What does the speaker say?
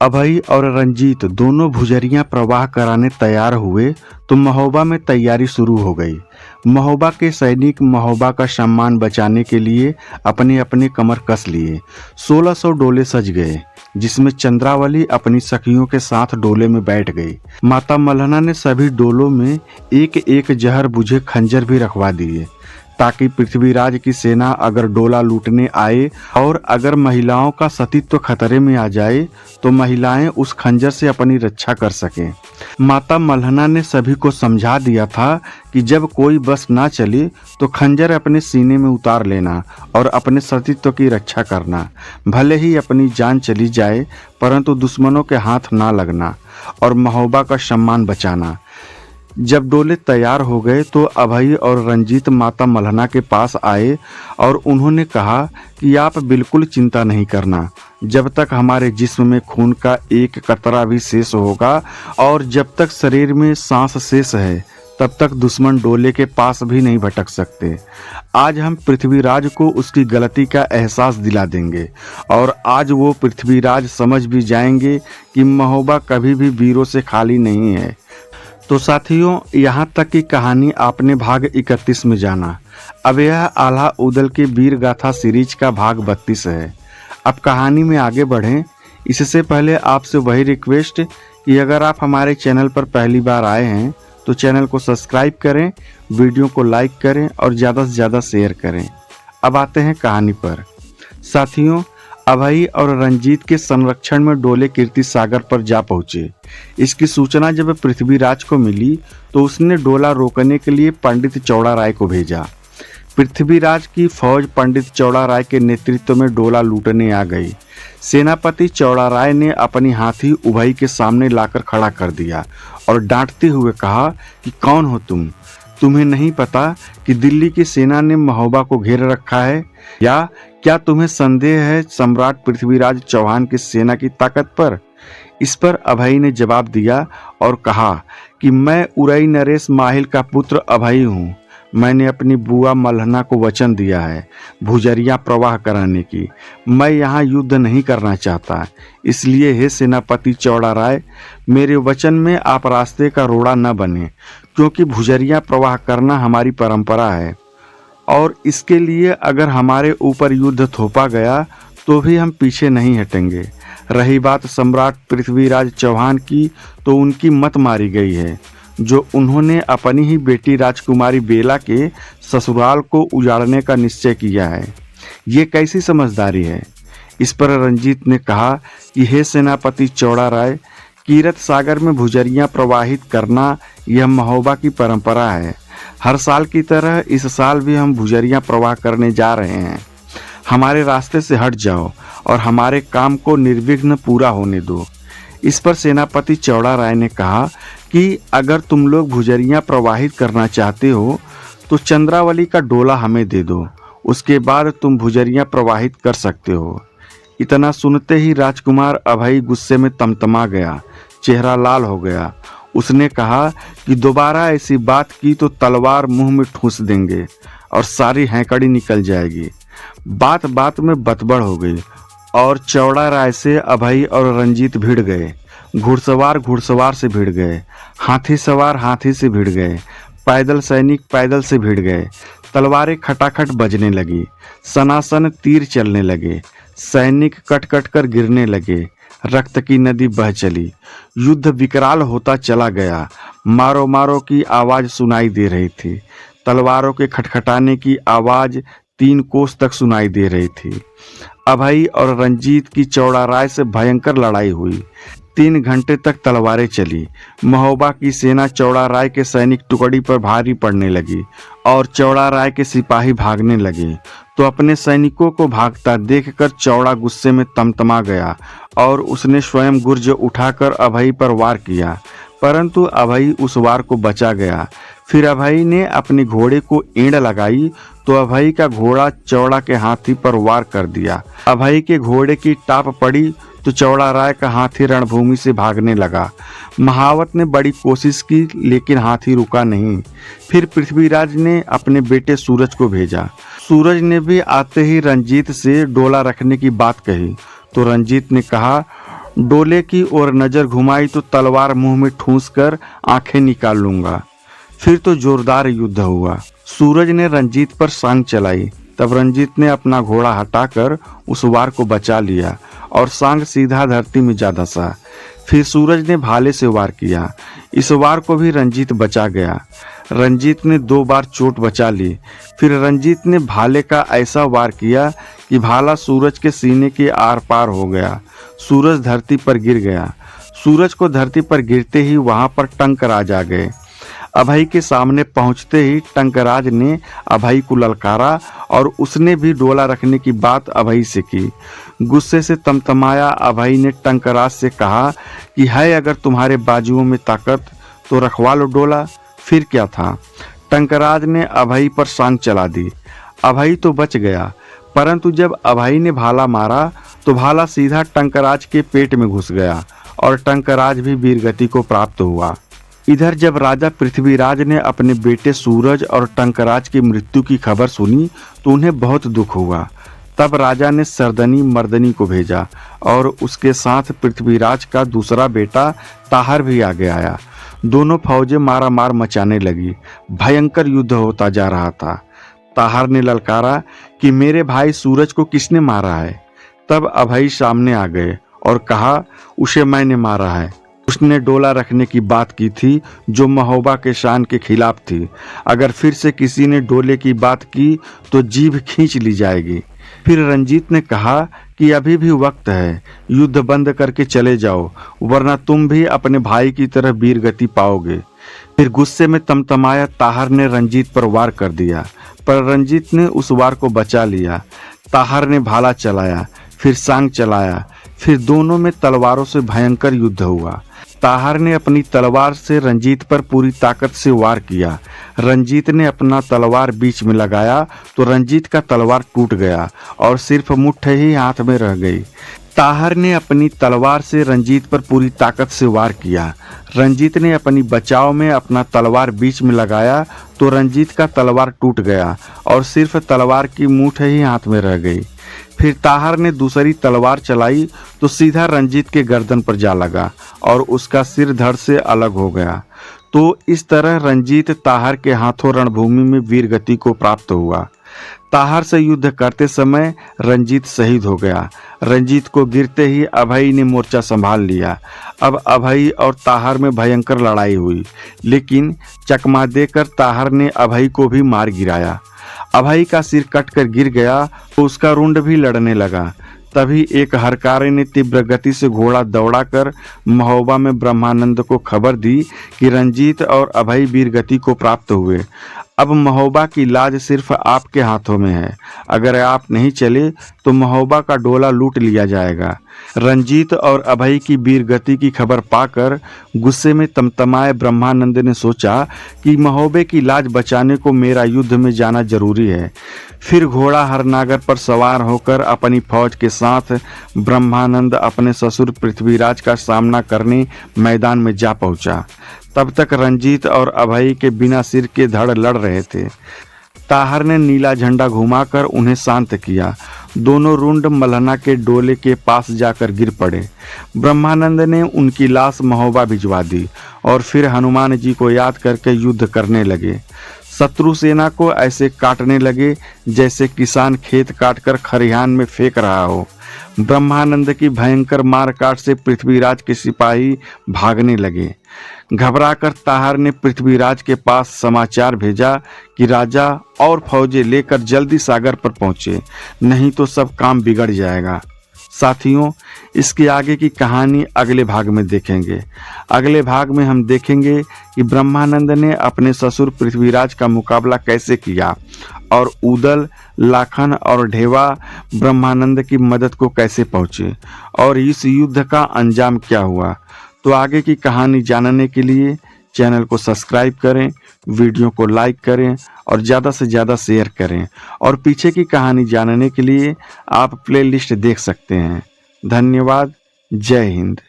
अभय और रंजीत दोनों भुजरियां प्रवाह कराने तैयार हुए तो महोबा में तैयारी शुरू हो गई। महोबा के सैनिक महोबा का सम्मान बचाने के लिए अपने अपने कमर कस लिए। 1600 डोले सज गए, जिसमें चंद्रावली अपनी सखियों के साथ डोले में बैठ गई। माता मल्हना ने सभी डोलों में एक एक जहर बुझे खंजर भी रखवा दिए, ताकि पृथ्वीराज की सेना अगर डोला लूटने आए और अगर महिलाओं का सतीत्व खतरे में आ जाए तो महिलाएं उस खंजर से अपनी रक्षा कर सकें। माता मल्हना ने सभी को समझा दिया था कि जब कोई बस ना चले तो खंजर अपने सीने में उतार लेना और अपने सतीत्व की रक्षा करना। भले ही अपनी जान चली जाए, परंतु दुश्मनों के हाथ ना लगना और महोबा का सम्मान बचाना। जब डोले तैयार हो गए तो अभय और रंजीत माता मल्हना के पास आए और उन्होंने कहा कि आप बिल्कुल चिंता नहीं करना। जब तक हमारे जिस्म में खून का एक कतरा भी शेष होगा और जब तक शरीर में सांस शेष है, तब तक दुश्मन डोले के पास भी नहीं भटक सकते। आज हम पृथ्वीराज को उसकी गलती का एहसास दिला देंगे और आज वो पृथ्वीराज समझ भी जाएंगे कि महोबा कभी भी वीरों से खाली नहीं है। तो साथियों, यहाँ तक की कहानी आपने भाग 31 में जाना। अब यह आल्हा उदल के वीर गाथा सीरीज का भाग 32 है। अब कहानी में आगे बढ़ें, इससे पहले आपसे वही रिक्वेस्ट कि अगर आप हमारे चैनल पर पहली बार आए हैं तो चैनल को सब्सक्राइब करें, वीडियो को लाइक करें और ज़्यादा से ज़्यादा शेयर करें। अब आते हैं कहानी पर। साथियों, अभय और रंजीत के संरक्षण में डोले कीर्ति सागर पर जा पहुंचे। इसकी सूचना जब पृथ्वीराज को मिली तो उसने डोला रोकने के लिए पंडित चौड़ा राय को भेजा। पृथ्वीराज की फौज पंडित चौड़ा राय के नेतृत्व में डोला लूटने आ गई। सेनापति चौड़ा राय ने अपनी हाथी उभय के सामने लाकर खड़ा कर दिया और डांटते हुए कहा कि कौन हो तुम? तुम्हें नहीं पता कि दिल्ली की सेना ने महोबा को घेर रखा है? या क्या तुम्हें संदेह है सम्राट पृथ्वीराज चौहान की सेना की ताकत पर? इस पर अभय ने जवाब दिया और कहा कि मैं उरई नरेश माहिल का पुत्र अभय हूँ। मैंने अपनी बुआ मल्हना को वचन दिया है भुजरिया प्रवाह कराने की। मैं यहाँ युद्ध नहीं करना चाहता, इसलिए हे सेनापति चौड़ा राय, मेरे वचन में आप रास्ते का रोड़ा न बने, क्योंकि भुजरिया प्रवाह करना हमारी परंपरा है और इसके लिए अगर हमारे ऊपर युद्ध थोपा गया तो भी हम पीछे नहीं हटेंगे। रही बात सम्राट पृथ्वीराज चौहान की, तो उनकी मत मारी गई है, जो उन्होंने अपनी ही बेटी राजकुमारी बेला के ससुराल को उजाड़ने का निश्चय किया है। ये कैसी समझदारी है? इस पर रंजीत ने कहा कि हे सेनापति चौड़ा राय, कीरत सागर में भुजरियां प्रवाहित करना यह महोबा की परंपरा है। हर साल की तरह इस साल भी हम भुजरियां प्रवाह करने जा रहे हैं। हमारे रास्ते से हट जाओ और हमारे काम को निर्विघ्न पूरा होने दो। इस पर सेनापति चौड़ा राय ने कहा कि अगर तुम लोग भुजरियां प्रवाहित करना चाहते हो तो चंद्रावली का डोला हमें दे दो, उसके बाद तुम भुजरियां प्रवाहित कर सकते हो। इतना सुनते ही राजकुमार अभय गुस्से में तमतमा गया, चेहरा लाल हो गया। उसने कहा कि दोबारा ऐसी बात की तो तलवार मुंह में ठूंस देंगे और सारी हैंकड़ी निकल जाएगी। बात बात में बतबड़ हो गई और चौड़ा राय से अभय और रंजीत भिड़ गए। घुड़सवार घुड़सवार से भिड़ गए, हाथी सवार हाथी से भिड़ गए, पैदल सैनिक पैदल से भिड़ गए। तलवारें खटाखट बजने लगी, सनासन तीर चलने लगे, सैनिक कट कट कर गिरने लगे, रक्त की नदी बह चली। युद्ध विकराल होता चला गया। मारो मारो की आवाज सुनाई दे रही थी। तलवारों के खटखटाने की आवाज 3 कोस तक सुनाई दे रही थी। अभय और रंजीत की चौड़ा राय से भयंकर लड़ाई हुई। 3 घंटे तक तलवारें चली। महोबा की सेना चौड़ा राय के सैनिक टुकड़ी पर भारी पड़ने लगी और चौड़ा राय के सिपाही भागने लगे। तो अपने सैनिकों को भागता देखकर चौड़ा गुस्से में तमतमा गया और उसने स्वयं गुर्ज उठाकर अभय पर वार किया, परंतु अभय उस वार को बचा गया। फिर अभय ने अपने घोड़े को एंड लगाई तो अभय का घोड़ा चौड़ा के हाथी पर वार कर दिया। अभय के घोड़े की टाप पड़ी तो चौड़ा राय का हाथी रणभूमि से भागने लगा। महावत ने बड़ी कोशिश की, लेकिन हाथी रुका नहीं। फिर पृथ्वीराज ने अपने बेटे सूरज को भेजा। सूरज ने भी आते ही रंजीत से डोला रखने की बात कही तो रंजीत ने कहा, डोले की ओर नजर घुमाई तो तलवार मुंह में ठूंस कर आंखें निकाल लूंगा। फिर तो जोरदार युद्ध हुआ। सूरज ने रंजीत पर सांग चलाई। तब रंजीत ने अपना घोड़ा हटाकर उस वार को बचा लिया और सांग सीधा धरती में जा धंसा। फिर सूरज ने भाले से वार किया। इस वार को भी रंजीत बचा गया। रंजीत ने 2 बार चोट बचा ली। फिर रंजीत ने भाले का ऐसा वार किया कि भाला सूरज के सीने के आर पार हो गया। सूरज धरती पर गिर गया। सूरज को धरती पर गिरते ही वहां पर टंकराज आ गए। अभय के सामने पहुंचते ही टंकराज ने अभय को ललकारा और उसने भी डोला रखने की बात अभय से की। गुस्से से तमतमाया अभय ने टंकराज से कहा कि है अगर तुम्हारे बाजुओं में ताकत तो रखवा लो डोला। फिर क्या था, टंकराज ने अभय पर सांग चला दी। अभय तो बच गया, परंतु जब अभय ने भाला मारा तो भाला सीधा टंकराज के पेट में घुस गया और टंकराज भी वीरगति को प्राप्त हुआ। इधर जब राजा पृथ्वीराज ने अपने बेटे सूरज और टंकराज की मृत्यु की खबर सुनी तो उन्हें बहुत दुख हुआ। तब राजा ने सरदनी मर्दनी को भेजा और उसके साथ पृथ्वीराज का दूसरा बेटा ताहर भी आगे आया। दोनों फौजें मारामार मचाने लगी। भयंकर युद्ध होता जा रहा था। ताहर ने ललकारा कि मेरे भाई सूरज को किसने मारा है। तब अभय सामने आ गए और कहा उसे मैंने मारा है। उसने डोला रखने की बात की थी जो महोबा के शान के खिलाफ थी। अगर फिर से किसी ने डोले की बात की तो जीभ खींच ली जाएगी। फिर रंजीत ने कहा कि अभी भी वक्त है, युद्ध बंद करके चले जाओ वरना तुम भी अपने भाई की तरह वीरगति पाओगे। फिर गुस्से में तमतमाया ताहर ने रंजीत पर वार कर दिया, पर रंजीत ने उस वार को बचा लिया। ताहर ने भाला चलाया, फिर सांग चलाया। फिर दोनों में तलवारों से भयंकर युद्ध हुआ। ताहर ने अपनी तलवार से रंजीत पर पूरी ताकत से वार किया। रंजीत ने अपना तलवार बीच में लगाया तो रंजीत का तलवार टूट गया और सिर्फ मुट्ठी ही हाथ में रह गई। ताहर ने अपनी तलवार से रंजीत पर पूरी ताकत से वार किया। रंजीत ने अपनी बचाव में अपना तलवार बीच में लगाया तो रंजीत का तलवार टूट गया और सिर्फ तलवार की मूठ ही हाथ में रह गई। फिर ताहर ने दूसरी तलवार चलाई तो सीधा रंजीत के गर्दन पर जा लगा और उसका सिर धड़ से अलग हो गया। तो इस तरह रंजीत ताहर के हाथों रणभूमि में वीरगति को प्राप्त हुआ। ताहर से युद्ध करते समय रंजीत शहीद हो गया। रंजीत को गिरते ही अभय ने मोर्चा संभाल लिया। अब अभय और ताहर में भयंकर लड़ाई हुई, लेकिन चकमा देकर ताहर ने अभय को भी मार गिराया। अभय का सिर कटकर गिर गया तो उसका रुंड भी लड़ने लगा। तभी एक हरकारे ने तीव्र गति से घोड़ा दौड़ाकर महोबा में ब्रह्मानंद को खबर दी कि रंजीत और अभय वीरगति को प्राप्त हुए। अब महोबा की लाज सिर्फ आपके हाथों में है। अगर आप नहीं चले तो महोबा का डोला लूट लिया जाएगा। रंजीत और अभय की वीरगति की खबर पाकर गुस्से में तमतमाए ब्रह्मानंद ने सोचा कि महोबे की लाज बचाने को मेरा युद्ध में जाना जरूरी है। फिर घोड़ा हरनागर पर सवार होकर अपनी फौज के साथ ब्रह्मानंद अपने ससुर पृथ्वीराज का सामना करने मैदान में जा पहुंचा। तब तक रंजीत और अभय के बिना सिर के धड़ लड़ रहे थे। ताहर ने नीला झंडा घुमाकर उन्हें शांत किया। दोनों रुंड मल्हना के डोले के पास जाकर गिर पड़े। ब्रह्मानंद ने उनकी लाश महोबा भिजवा दी और फिर हनुमान जी को याद करके युद्ध करने लगे। शत्रु सेना को ऐसे काटने लगे जैसे किसान खेत काटकर खरिहान में फेंक रहा हो। ब्रह्मानंद की भयंकर मारकाट से पृथ्वीराज के सिपाही भागने लगे। घबराकर ताहर ने पृथ्वीराज के पास समाचार भेजा कि राजा और फौजें लेकर जल्दी सागर पर पहुंचे, नहीं तो सब काम बिगड़ जाएगा। साथियों, इसके आगे की कहानी अगले भाग में देखेंगे। अगले भाग में हम देखेंगे कि ब्रह्मानंद ने अपने ससुर पृथ्वीराज का मुकाबला कैसे किया और उदल, लाखन और ढेवा ब्रह्मानंद की मदद को कैसे पहुंचे और इस युद्ध का अंजाम क्या हुआ। तो आगे की कहानी जानने के लिए चैनल को सब्सक्राइब करें, वीडियो को लाइक करें और ज़्यादा से ज़्यादा शेयर करें। और पीछे की कहानी जानने के लिए आप प्लेलिस्ट देख सकते हैं। धन्यवाद। जय हिंद।